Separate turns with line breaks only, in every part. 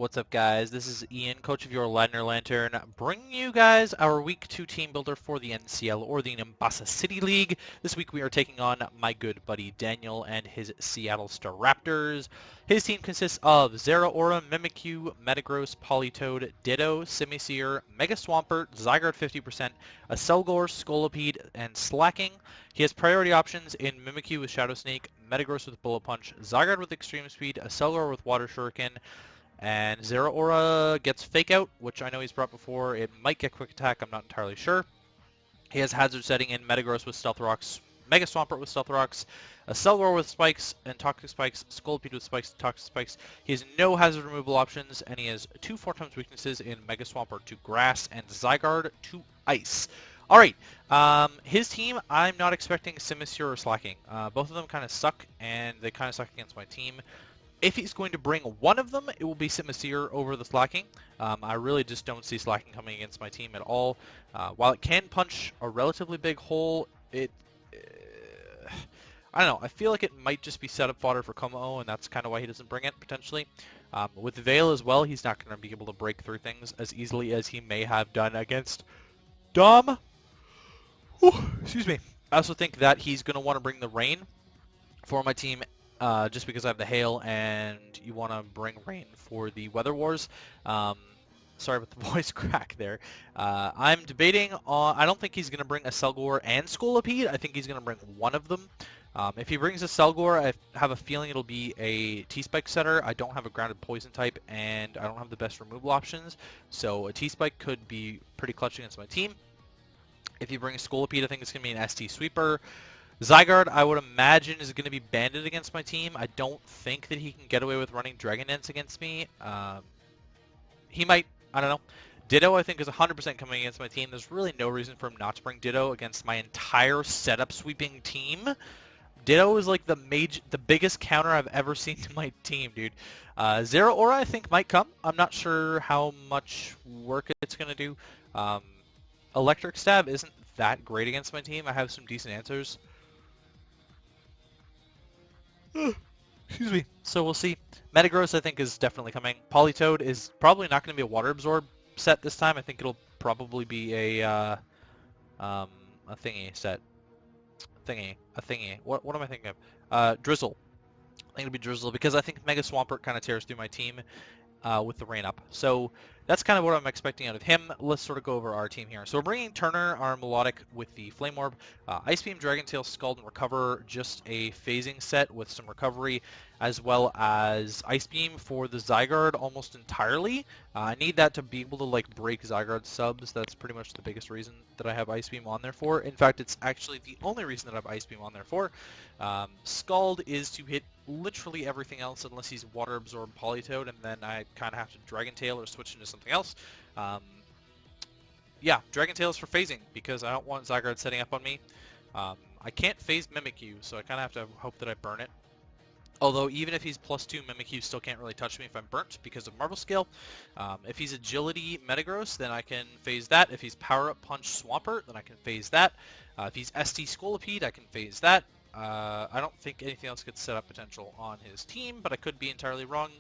What's up, guys? This is Ian, coach of your Ladner Lanturn, bringing you guys our Week 2 team builder for the NCL, or the Nimbasa City League. This week we are taking on my good buddy Daniel and his Seattle Staraptors. His team consists of Zeraora, Mimikyu, Metagross, Politoed, Ditto, Simisear, Mega Swampert, Zygarde 50%, Acelgor, Scolipede, and Slacking. He has priority options in Mimikyu with Shadow Snake, Metagross with Bullet Punch, Zygarde with Extreme Speed, Acelgor with Water Shuriken, and Zeraora gets Fake Out, which I know he's brought before. It might get Quick Attack, I'm not entirely sure. He has Hazard Setting in Metagross with Stealth Rocks, Mega Swampert with Stealth Rocks, Acelgor with Spikes and Toxic Spikes, Scolipede with Spikes and Toxic Spikes. He has no hazard removal options, and he has 2 4x weaknesses in Mega Swampert to Grass and Zygarde to Ice. Alright, his team, I'm not expecting Simisear or Slacking. Both of them kind of suck, and they kind of suck against my team. If he's going to bring one of them, it will be Simisear over the Slacking. I really just don't see Slacking coming against my team at all. While it can punch a relatively big hole, I don't know. I feel like it might just be setup fodder for Kommo-o, and that's kind of why he doesn't bring it, potentially. With Veil as well, he's not going to be able to break through things as easily as he may have done against Dom. Ooh, excuse me. I also think that he's going to want to bring the Rain for my team, just because I have the Hail, and you want to bring Rain for the Weather Wars. Sorry about the voice crack there. I'm debating on... I don't think he's going to bring Acelgor and Scolipede. I think he's going to bring one of them. If he brings Acelgor, I have a feeling it'll be a T-Spike setter. I don't have a grounded poison type, and I don't have the best removal options. So a T-Spike could be pretty clutch against my team. If he brings Scolipede, I think it's going to be an ST sweeper. Zygarde, I would imagine, is going to be banded against my team. I don't think that he can get away with running Dragon Dance against me. He might, I don't know. Ditto, I think, is 100% coming against my team. There's really no reason for him not to bring Ditto against my entire setup sweeping team. Ditto is like the biggest counter I've ever seen to my team, dude. Zeraora, I think, might come. I'm not sure how much work it's going to do. Electric Stab isn't that great against my team. I have some decent answers. Excuse me. So we'll see. Metagross, I think, is definitely coming. Politoed is probably not going to be a Water Absorb set this time. I think it'll probably be a thingy set. A thingy. What am I thinking of? Drizzle. I think it'll be Drizzle because I think Mega Swampert kind of tears through my team with the Rain up. So that's kind of what I'm expecting out of him. Let's sort of go over our team here. So we're bringing Turner, our Melodic, with the Flame Orb, Ice Beam, Dragon Tail, Scald, and Recover, just a phasing set with some recovery, as well as Ice Beam for the Zygarde almost entirely. I need that to be able to like break Zygarde subs. That's pretty much the biggest reason that I have Ice Beam on there for. In fact, it's actually the only reason that I have Ice Beam on there for. Scald is to hit literally everything else unless he's Water Absorb Politoed, and then I kind of have to Dragon Tail or switch into something else. Yeah, Dragon Tail is for phasing because I don't want Zygarde setting up on me. I can't phase Mimikyu, so I kind of have to hope that I burn it. Although even if he's +2, Mimikyu still can't really touch me if I'm burnt because of Marble Scale. If he's Agility Metagross, then I can phase that. If he's Power Up Punch Swampert, then I can phase that. If he's ST Scolipede, I can phase that. I don't think anything else gets set up potential on his team, but I could be entirely wrong.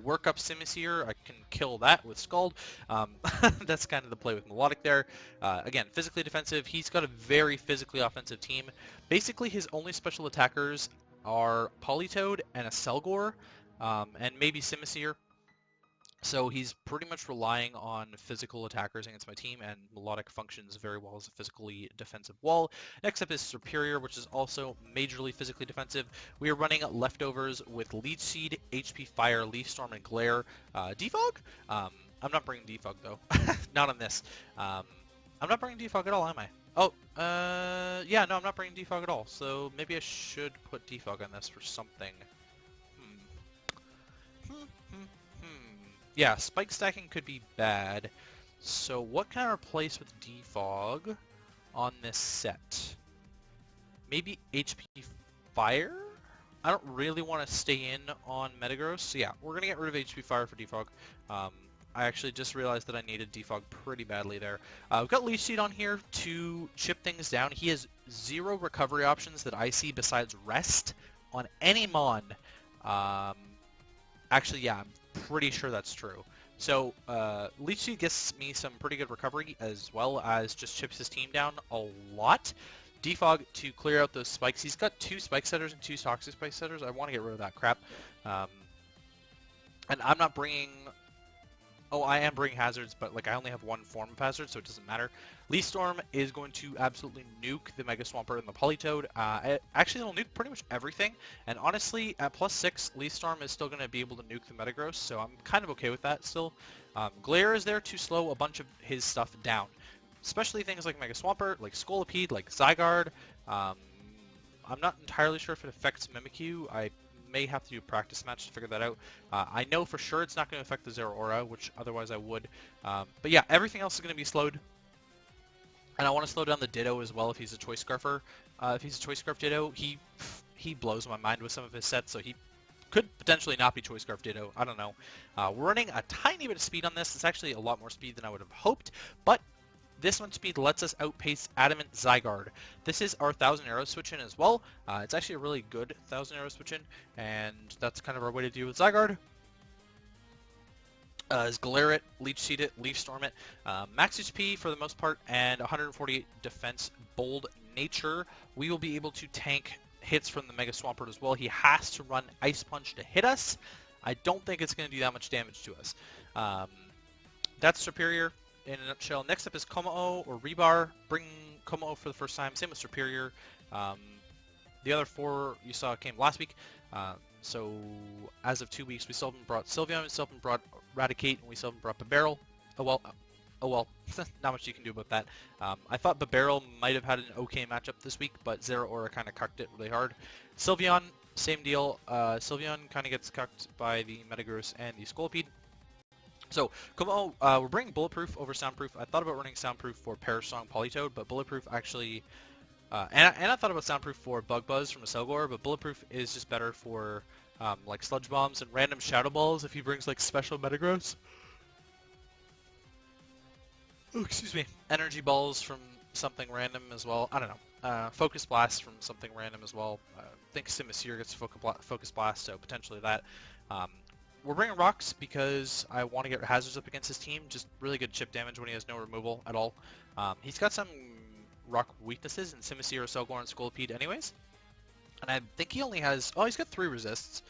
Work Up Simisear, I can kill that with Scald. That's kind of the play with Melodic there. Again, physically defensive. He's got a very physically offensive team. Basically, his only special attackers are Politoed and Acelgor, and maybe Simisear. So he's pretty much relying on physical attackers against my team, and Melodic functions very well as a physically defensive wall. Next up is Superior, which is also majorly physically defensive. We are running leftovers with Leech Seed, HP Fire, Leaf Storm, and Glare. Defog? I'm not bringing Defog, though. Not on this. I'm not bringing Defog at all, am I? Oh, yeah, no, I'm not bringing Defog at all. So maybe I should put Defog on this for something. Yeah, Spike Stacking could be bad. So what can I replace with Defog on this set? Maybe HP Fire? I don't really want to stay in on Metagross. So yeah, we're going to get rid of HP Fire for Defog. I actually just realized that I needed Defog pretty badly there. We've got Leech Seed on here to chip things down. He has 0 recovery options that I see besides Rest on any Mon. Actually, yeah, I'm pretty sure that's true. So Leech Seed gets me some pretty good recovery, as well as just chips his team down a lot. Defog to clear out those spikes. He's got 2 spike setters and 2 toxic spike setters. I want to get rid of that crap. And I'm not bringing... Oh, I am bringing hazards, but like I only have 1 form of hazard, so it doesn't matter. Leaf Storm is going to absolutely nuke the Mega Swampert and the Politoed. Actually, it'll nuke pretty much everything. And honestly, at +6, Leaf Storm is still going to be able to nuke the Metagross, so I'm kind of okay with that still. Glare is there to slow a bunch of his stuff down, especially things like Mega Swampert, like Scolipede, like Zygarde. I'm not entirely sure if it affects Mimikyu. I may have to do a practice match to figure that out. I know for sure it's not going to affect the Zero Aura, which otherwise I would. But yeah, everything else is going to be slowed. And I want to slow down the Ditto as well if he's a Choice Scarfer. If he's a Choice Scarf Ditto, he blows my mind with some of his sets, so he could potentially not be Choice Scarf Ditto. I don't know. We're running a tiny bit of speed on this. It's actually a lot more speed than I would have hoped, but this one speed lets us outpace Adamant Zygarde. This is our 1,000 Arrow switch in as well. It's actually a really good 1,000 Arrow switch in, and that's kind of our way to deal with Zygarde. Is Glare it, Leech Seed it, Leaf Storm it, max HP for the most part, and 148 defense, Bold Nature. We will be able to tank hits from the Mega Swampert as well. He has to run Ice Punch to hit us. I don't think it's going to do that much damage to us. That's Superior in a nutshell. Next up is Kommo-o or Rebar. Bring Kommo-o for the first time. Same with Superior. The other 4 you saw came last week. So as of 2 weeks, we still haven't brought Sylveon, we still haven't brought Raticate, and we still haven't brought Babarrel. Oh well, not much you can do about that. I thought Babarrel might have had an okay matchup this week, but Zero Aura kind of cucked it really hard. Sylveon, same deal. Sylveon kind of gets cucked by the Metagross and the Scolipede. So, Kommo-o, we're bringing Bulletproof over Soundproof. I thought about running Soundproof for Perish Song Politoed, but Bulletproof actually... and I thought about Soundproof for Bug Buzz from a Selgor, but Bulletproof is just better for like Sludge Bombs and random Shadow Balls if he brings like special Metagross. Oh, excuse me. Energy Balls from something random as well. I don't know. Focus Blast from something random as well. I think Simisear gets Focus Blast, so potentially that. We're bringing Rocks because I want to get hazards up against his team. Just really good chip damage when he has no removal at all. He's got some rock weaknesses in Simisear, Selgor, and Scolipede anyways. And I think he only has... Oh, he's got 3 resists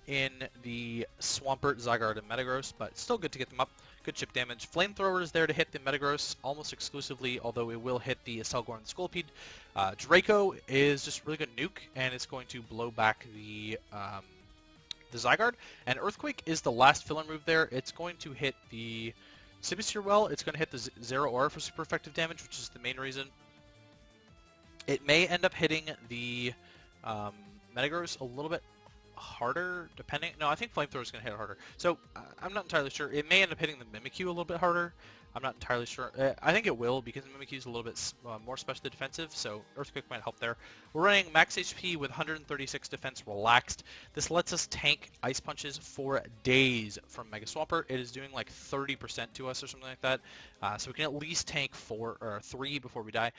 in the Swampert, Zygarde, and Metagross, but it's still good to get them up. Good chip damage. Flamethrower is there to hit the Metagross almost exclusively, although it will hit the Selgor and Scolipede. Draco is just really good nuke, and it's going to blow back the Zygarde. And Earthquake is the last filler move there. It's going to hit the Simisear well. It's going to hit the Zero Aura for super effective damage, which is the main reason. It may end up hitting the Metagross a little bit harder, depending... No, I think Flamethrower is going to hit it harder. So, I'm not entirely sure. It may end up hitting the Mimikyu a little bit harder. I'm not entirely sure. I think it will, because Mimikyu is a little bit more specially defensive, so Earthquake might help there. We're running max HP with 136 defense relaxed. This lets us tank Ice Punches for days from Mega Swampert. It is doing like 30% to us or something like that. So we can at least tank 4 or 3 before we die.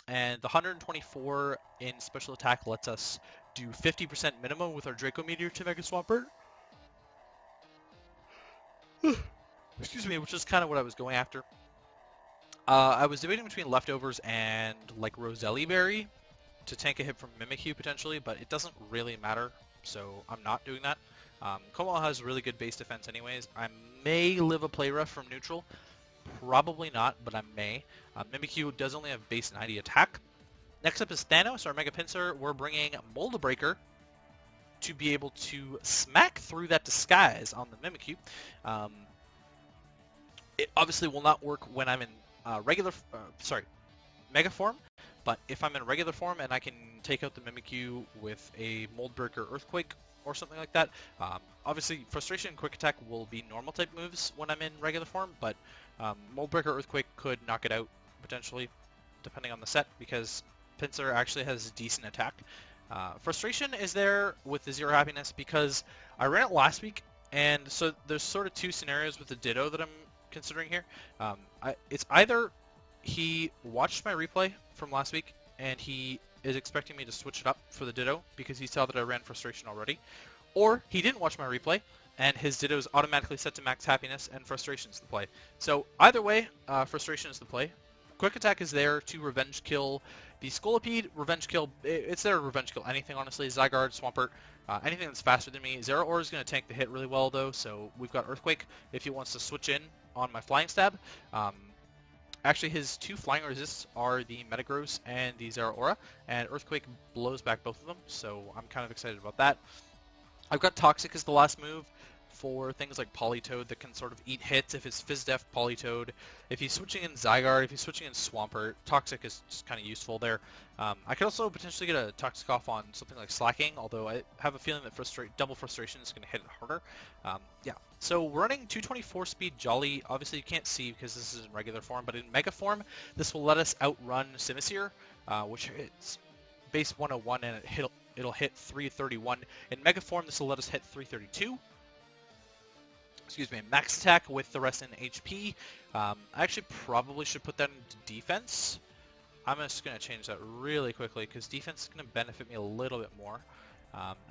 And the 124 in special attack lets us do 50% minimum with our Draco Meteor to Mega Swampert. Excuse me, which is kind of what I was going after. I was debating between Leftovers and like Roselli Berry to tank a hit from Mimikyu potentially, but it doesn't really matter, so I'm not doing that. Kommo-o has really good base defense anyways. I may live a play rough from neutral. Probably not, but I may. Mimikyu does only have base 90 attack. Next up is Thanos, our Mega Pinsir. We're bringing Mold Breaker to be able to smack through that disguise on the Mimikyu. It obviously will not work when I'm in Mega form, but if I'm in regular form and I can take out the Mimikyu with a Mold Breaker Earthquake or something like that, obviously Frustration and Quick Attack will be normal type moves when I'm in regular form, but Mold Breaker Earthquake could knock it out potentially, depending on the set, because Pinsir actually has decent attack. Frustration is there with the Zero Happiness because I ran it last week, and so there's sort of 2 scenarios with the Ditto that I'm considering here. It's either he watched my replay from last week and he is expecting me to switch it up for the Ditto because he saw that I ran Frustration already, or he didn't watch my replay and his Ditto is automatically set to max happiness, and Frustration is the play. So either way, Frustration is the play. Quick Attack is there to revenge kill the Scolipede. Revenge kill, it's there to revenge kill anything, honestly. Zygarde, Swampert, anything that's faster than me. Zero Aura is going to tank the hit really well, though, so we've got Earthquake if he wants to switch in on my Flying Stab. Actually, his 2 flying resists are the Metagross and the Zero Aura, and Earthquake blows back both of them, so I'm kind of excited about that. I've got Toxic as the last move for things like Politoed that can sort of eat hits if it's Fizdef, Politoed. If he's switching in Zygarde, if he's switching in Swampert, Toxic is just kind of useful there. I could also potentially get a Toxic off on something like Slacking, although I have a feeling that Double Frustration is going to hit it harder. Yeah, so we're running 224 speed Jolly. Obviously you can't see because this is in regular form, but in Mega form, this will let us outrun Simisear, which hits base 101 and it'll hit 331. In Mega form, this will let us hit 332. Excuse me, max attack with the rest in HP. I actually probably should put that into defense. I'm just going to change that really quickly because defense is going to benefit me a little bit more.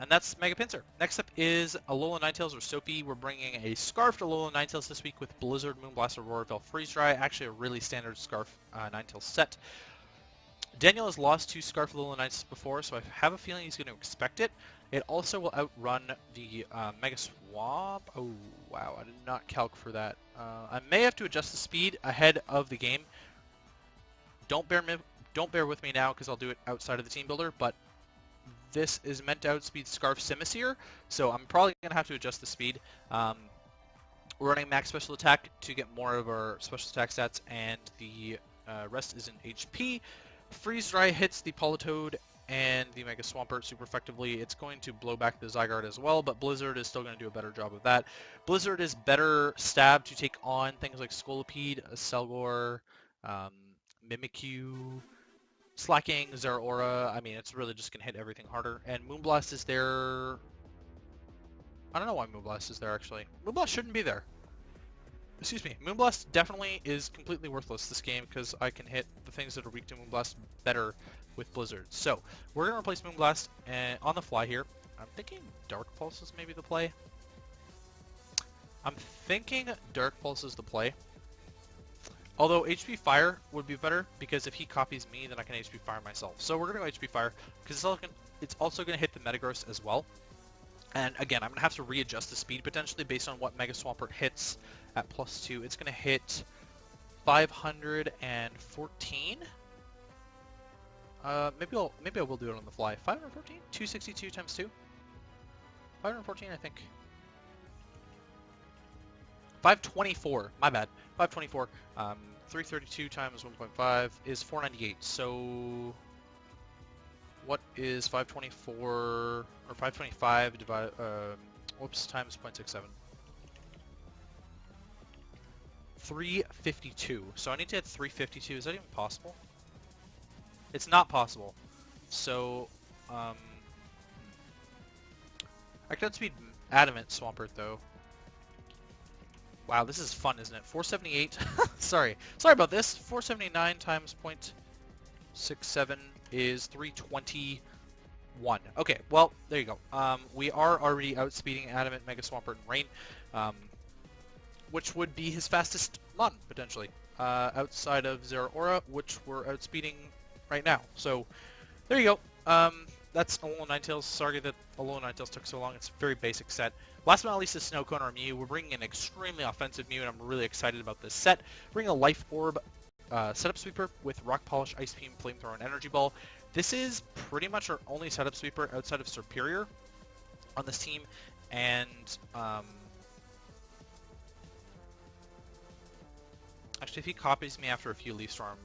And that's Mega Pinsir. Next up is Alola Ninetales or Soapy. We're bringing a Scarfed Alola Ninetales this week with Blizzard, Moonblast, Aurora Veil, Freeze Dry. Actually a really standard Scarf Ninetales set. Daniel has lost 2 Scarf Alola Ninetales before, so I have a feeling he's going to expect it. It also will outrun the Mega Swamp. Oh, wow, I did not calc for that. I may have to adjust the speed ahead of the game. Don't bear with me now because I'll do it outside of the team builder, but this is meant to outspeed Scarf Simisear, so I'm probably going to have to adjust the speed. We're running max special attack to get more of our special attack stats, and the rest is in HP. Freeze Dry hits the Politoed and the Mega Swampert super effectively. It's going to blow back the Zygarde as well, but Blizzard is still going to do a better job of that. Blizzard is better Stab to take on things like Scolipede, Selgor, Mimikyu, Slacking, Zero Aura. I mean, it's really just going to hit everything harder. And Moonblast is there. I don't know why Moonblast is there, actually. Moonblast shouldn't be there. Excuse me. Moonblast definitely is completely worthless this game because I can hit the things that are weak to Moonblast better with Blizzard. So, we're going to replace Moonblast on the fly here. I'm thinking Dark Pulse is maybe the play. Although HP Fire would be better because if he copies me, then I can HP Fire myself. So we're going to go HP Fire because it's also going to hit the Metagross as well. And again, I'm going to have to readjust the speed potentially based on what Mega Swampert hits at +2. It's going to hit 514. Maybe I will do it on the fly. 514? 262 times 2? 514, I think. 524. My bad. 524. 332 times 1.5 is 498. So what is 524 or 525 divided times 0.67? 352. So I need to hit 352. Is that even possible? It's not possible. So I could outspeed Adamant Swampert though. Wow, this is fun, isn't it? 478. Sorry about this. 479 times 0.67 is 321. Okay, well, there you go. We are already outspeeding Adamant, Mega Swampert, and Rain, which would be his fastest mon, potentially, outside of Zero Aura, which we're outspeeding right now. So, there you go. That's Alola Ninetales. Sorry that Alola Ninetales took so long. It's a very basic set. Last but not least is Snowcone or Mew. We're bringing an extremely offensive Mew, and I'm really excited about this set. Bringing a Life Orb setup sweeper with Rock Polish, Ice Beam, Flamethrower, and Energy Ball. This is pretty much our only setup sweeper outside of Serperior on this team, and actually, if he copies me after a few Leaf Storm,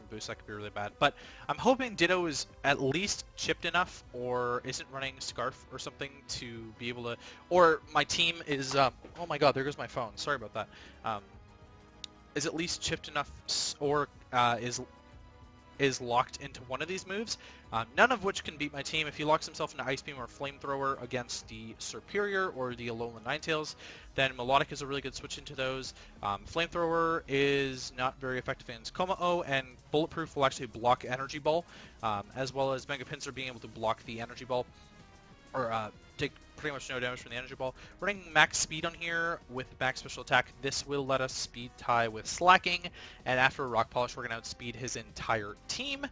boosts, that could be really bad. But I'm hoping Ditto is at least chipped enough or isn't running Scarf or something to be able to... Or my team is... oh my god, there goes my phone. Sorry about that. Is at least chipped enough or is locked into one of these moves. None of which can beat my team. If he locks himself into Ice Beam or Flamethrower against the Serperior or the Alolan Ninetales, then Melodic is a really good switch into those. Flamethrower is not very effective against Kommo-o, and Bulletproof will actually block Energy Ball, as well as Mega Pinsir being able to block the Energy Ball, or pretty much no damage from the energy ball. Running max speed on here with max special attack. This will let us speed tie with slacking, and after rock polish, we're going to outspeed his entire team.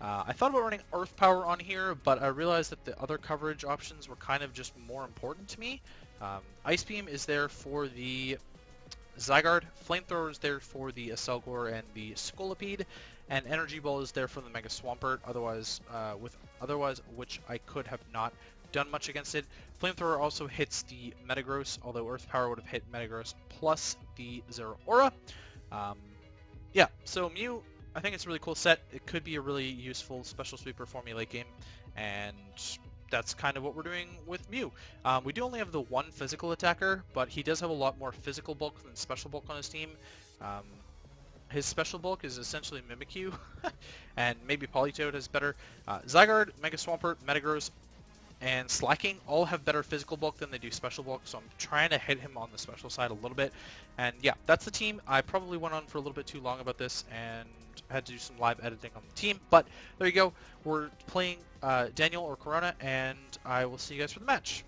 I thought about running earth power on here, but I realized that the other coverage options were kind of just more important to me. Ice beam is there for the Zygarde, flamethrower is there for the Aselgor and the Scolipede, and energy ball is there for the Mega Swampert. Otherwise, which I could have not done much against it. Flamethrower also hits the Metagross, although Earth Power would have hit Metagross plus the Zeraora. Yeah, so Mew, I think it's a really cool set. It could be a really useful special sweeper for me late game, and that's kind of what we're doing with Mew. We do only have the one physical attacker, but he does have a lot more physical bulk than special bulk on his team. His special bulk is essentially Mimikyu, and maybe Politoed is better. Zygarde, Mega Swampert, Metagross, and Slacking all have better physical bulk than they do special bulk, so I'm trying to hit him on the special side a little bit. And yeah, that's the team. I probably went on for a little bit too long about this, and had to do some live editing on the team. But there you go. We're playing Daniel or Corona, and I will see you guys for the match.